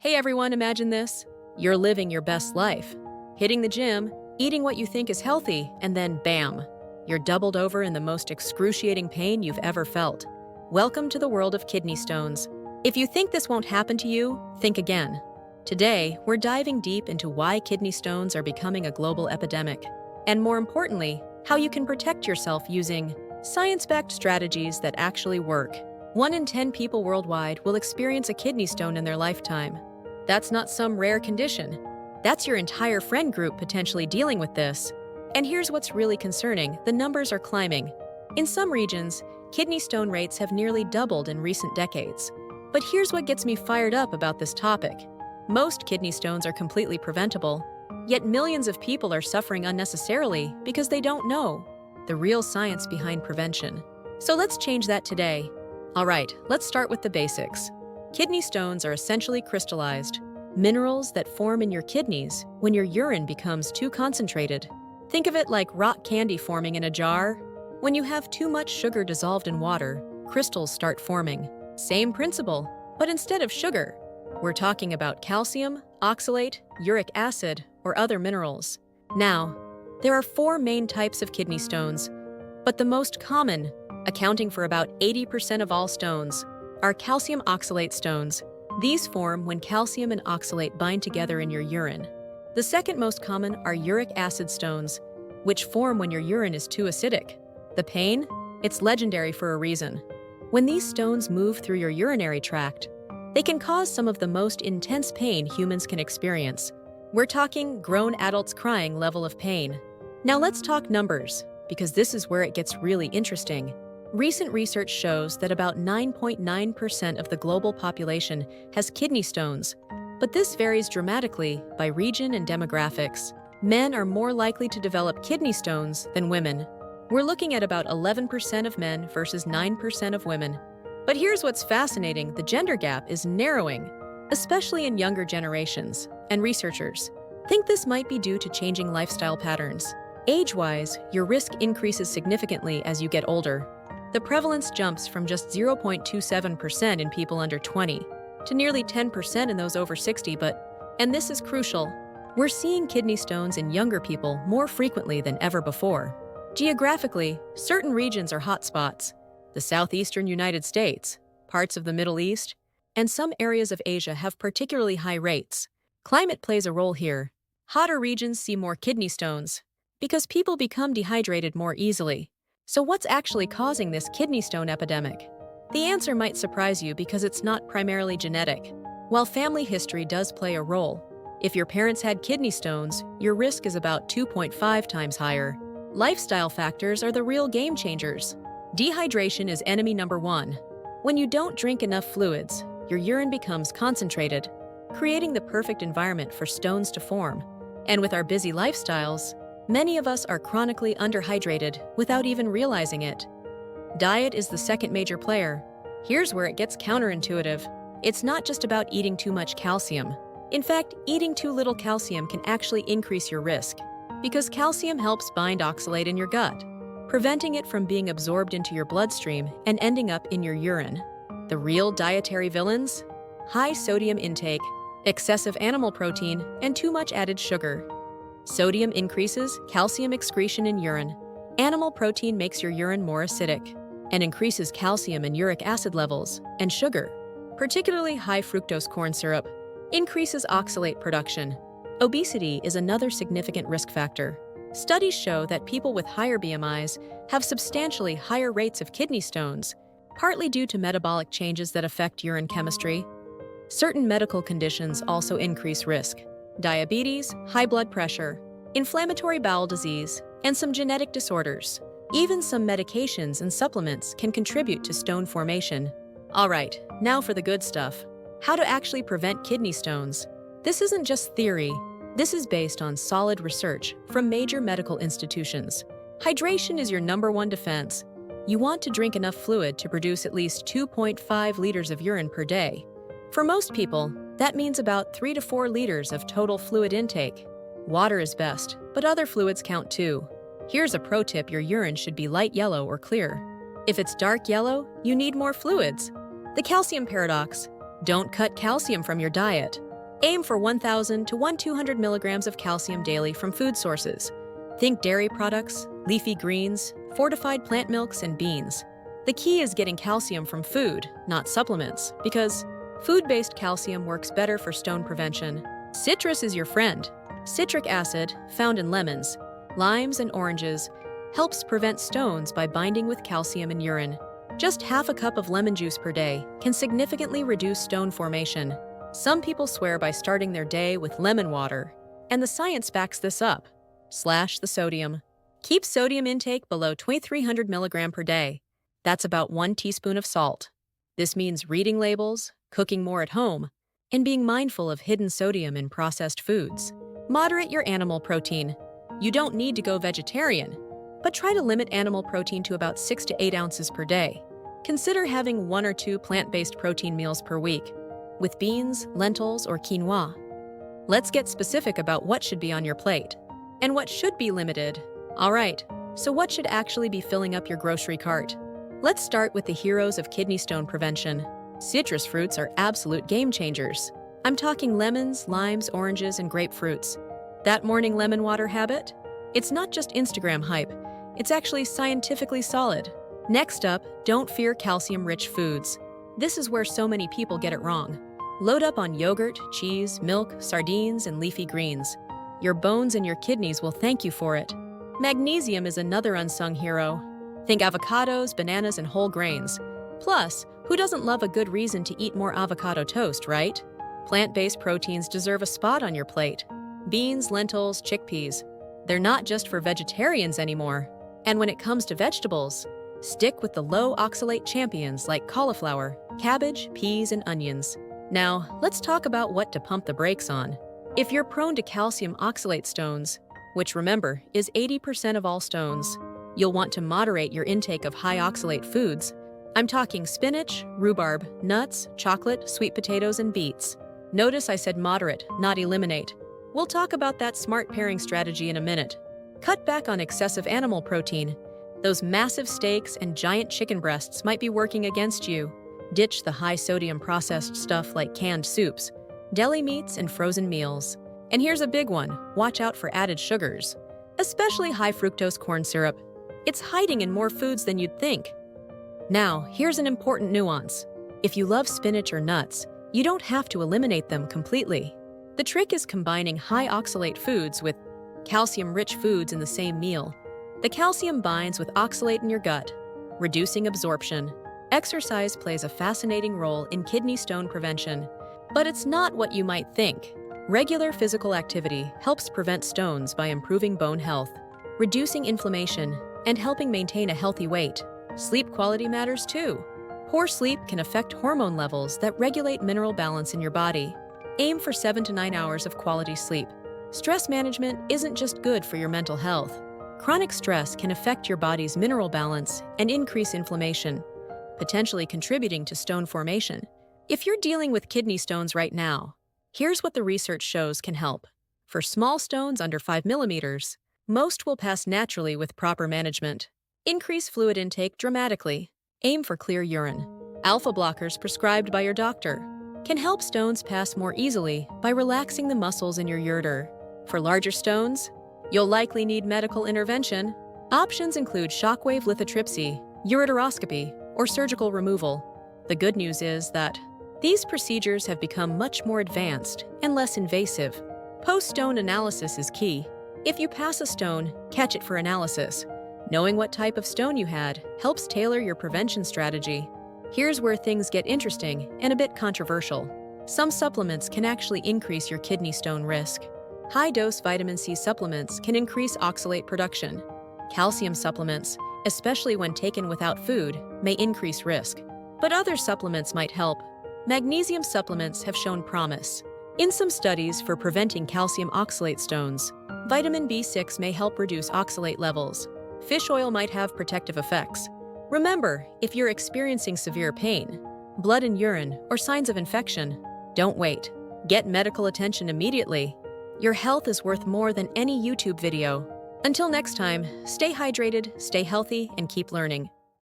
Hey everyone, imagine this. You're living your best life. Hitting the gym, eating what you think is healthy, and then bam! You're doubled over in the most excruciating pain you've ever felt. Welcome to the world of kidney stones. If you think this won't happen to you, think again. Today, we're diving deep into why kidney stones are becoming a global epidemic, and more importantly, how you can protect yourself using science-backed strategies that actually work. 1 in 10 people worldwide will experience a kidney stone in their lifetime. That's not some rare condition. That's your entire friend group potentially dealing with this. And here's what's really concerning: the numbers are climbing. In some regions, kidney stone rates have nearly doubled in recent decades. But here's what gets me fired up about this topic. Most kidney stones are completely preventable, yet millions of people are suffering unnecessarily because they don't know the real science behind prevention. So let's change that today. All right, let's start with the basics. Kidney stones are essentially crystallized minerals that form in your kidneys when your urine becomes too concentrated. Think of it like rock candy forming in a jar. When you have too much sugar dissolved in water, crystals start forming. Same principle, but instead of sugar, we're talking about calcium, oxalate, uric acid, or other minerals. Now, there are 4 main types of kidney stones, but the most common, accounting for about 80% of all stones, are calcium oxalate stones. These form when calcium and oxalate bind together in your urine. The second most common are uric acid stones, which form when your urine is too acidic. The pain? It's legendary for a reason. When these stones move through your urinary tract, they can cause some of the most intense pain humans can experience. We're talking grown adults crying level of pain. Now let's talk numbers, because this is where it gets really interesting. Recent research shows that about 9.9% of the global population has kidney stones, but this varies dramatically by region and demographics. Men are more likely to develop kidney stones than women. We're looking at about 11% of men versus 9% of women. But here's what's fascinating: the gender gap is narrowing, especially in younger generations, and researchers think this might be due to changing lifestyle patterns. Age-wise, your risk increases significantly as you get older. The prevalence jumps from just 0.27% in people under 20 to nearly 10% in those over 60, and this is crucial, we're seeing kidney stones in younger people more frequently than ever before. Geographically, certain regions are hotspots: the southeastern United States, parts of the Middle East, and some areas of Asia have particularly high rates. Climate plays a role here. Hotter regions see more kidney stones because people become dehydrated more easily. So what's actually causing this kidney stone epidemic? The answer might surprise you because it's not primarily genetic. While family history does play a role, if your parents had kidney stones, your risk is about 2.5 times higher. Lifestyle factors are the real game changers. Dehydration is enemy number 1. When you don't drink enough fluids, your urine becomes concentrated, creating the perfect environment for stones to form. And with our busy lifestyles, many of us are chronically underhydrated without even realizing it. Diet is the second major player. Here's where it gets counterintuitive. It's not just about eating too much calcium. In fact, eating too little calcium can actually increase your risk, because calcium helps bind oxalate in your gut, preventing it from being absorbed into your bloodstream and ending up in your urine. The real dietary villains? High sodium intake, excessive animal protein, and too much added sugar. Sodium increases calcium excretion in urine. Animal protein makes your urine more acidic and increases calcium and uric acid levels. And sugar, particularly high fructose corn syrup, increases oxalate production. Obesity is another significant risk factor. Studies show that people with higher BMIs have substantially higher rates of kidney stones, partly due to metabolic changes that affect urine chemistry. Certain medical conditions also increase risk: diabetes, high blood pressure, inflammatory bowel disease, and some genetic disorders. Even some medications and supplements can contribute to stone formation. All right, now for the good stuff. How to actually prevent kidney stones. This isn't just theory. This is based on solid research from major medical institutions. Hydration is your number 1 defense. You want to drink enough fluid to produce at least 2.5 liters of urine per day. For most people, that means about 3 to 4 liters of total fluid intake. Water is best, but other fluids count too. Here's a pro tip: your urine should be light yellow or clear. If it's dark yellow, you need more fluids. The calcium paradox: don't cut calcium from your diet. Aim for 1,000 to 1,200 milligrams of calcium daily from food sources. Think dairy products, leafy greens, fortified plant milks, and beans. The key is getting calcium from food, not supplements, because food-based calcium works better for stone prevention. Citrus is your friend. Citric acid, found in lemons, limes, and oranges, helps prevent stones by binding with calcium in urine. Just half a cup of lemon juice per day can significantly reduce stone formation. Some people swear by starting their day with lemon water, and the science backs this up. Slash the sodium. Keep sodium intake below 2,300 milligrams per day. That's about 1 teaspoon of salt. This means reading labels, cooking more at home, and being mindful of hidden sodium in processed foods. Moderate your animal protein. You don't need to go vegetarian, but try to limit animal protein to about 6 to 8 ounces per day. Consider having 1 or 2 plant-based protein meals per week, with beans, lentils, or quinoa. Let's get specific about what should be on your plate and what should be limited. All right, so what should actually be filling up your grocery cart? Let's start with the heroes of kidney stone prevention. Citrus fruits are absolute game changers. I'm talking lemons, limes, oranges, and grapefruits. That morning lemon water habit? It's not just Instagram hype, it's actually scientifically solid. Next up, don't fear calcium-rich foods. This is where so many people get it wrong. Load up on yogurt, cheese, milk, sardines, and leafy greens. Your bones and your kidneys will thank you for it. Magnesium is another unsung hero. Think avocados, bananas, and whole grains. Plus, who doesn't love a good reason to eat more avocado toast, right? Plant-based proteins deserve a spot on your plate. Beans, lentils, chickpeas. They're not just for vegetarians anymore. And when it comes to vegetables, stick with the low oxalate champions like cauliflower, cabbage, peas, and onions. Now, let's talk about what to pump the brakes on. If you're prone to calcium oxalate stones, which remember is 80% of all stones, you'll want to moderate your intake of high oxalate foods. I'm talking spinach, rhubarb, nuts, chocolate, sweet potatoes, and beets. Notice I said moderate, not eliminate. We'll talk about that smart pairing strategy in a minute. Cut back on excessive animal protein. Those massive steaks and giant chicken breasts might be working against you. Ditch the high-sodium processed stuff like canned soups, deli meats, and frozen meals. And here's a big one, watch out for added sugars, especially high-fructose corn syrup. It's hiding in more foods than you'd think. Now, here's an important nuance. If you love spinach or nuts, you don't have to eliminate them completely. The trick is combining high oxalate foods with calcium-rich foods in the same meal. The calcium binds with oxalate in your gut, reducing absorption. Exercise plays a fascinating role in kidney stone prevention, but it's not what you might think. Regular physical activity helps prevent stones by improving bone health, reducing inflammation, and helping maintain a healthy weight. Sleep quality matters too. Poor sleep can affect hormone levels that regulate mineral balance in your body. Aim for 7 to 9 hours of quality sleep. Stress management isn't just good for your mental health. Chronic stress can affect your body's mineral balance and increase inflammation, potentially contributing to stone formation. If you're dealing with kidney stones right now, here's what the research shows can help. For small stones under 5 millimeters, most will pass naturally with proper management. Increase fluid intake dramatically. Aim for clear urine. Alpha blockers prescribed by your doctor can help stones pass more easily by relaxing the muscles in your ureter. For larger stones, you'll likely need medical intervention. Options include shockwave lithotripsy, ureteroscopy, or surgical removal. The good news is that these procedures have become much more advanced and less invasive. Post-stone analysis is key. If you pass a stone, catch it for analysis. Knowing what type of stone you had helps tailor your prevention strategy. Here's where things get interesting and a bit controversial. Some supplements can actually increase your kidney stone risk. High-dose vitamin C supplements can increase oxalate production. Calcium supplements, especially when taken without food, may increase risk. But other supplements might help. Magnesium supplements have shown promise. In some studies for preventing calcium oxalate stones, vitamin B6 may help reduce oxalate levels. Fish oil might have protective effects. Remember, if you're experiencing severe pain, blood in urine, or signs of infection, don't wait. Get medical attention immediately. Your health is worth more than any YouTube video. Until next time, stay hydrated, stay healthy, and keep learning.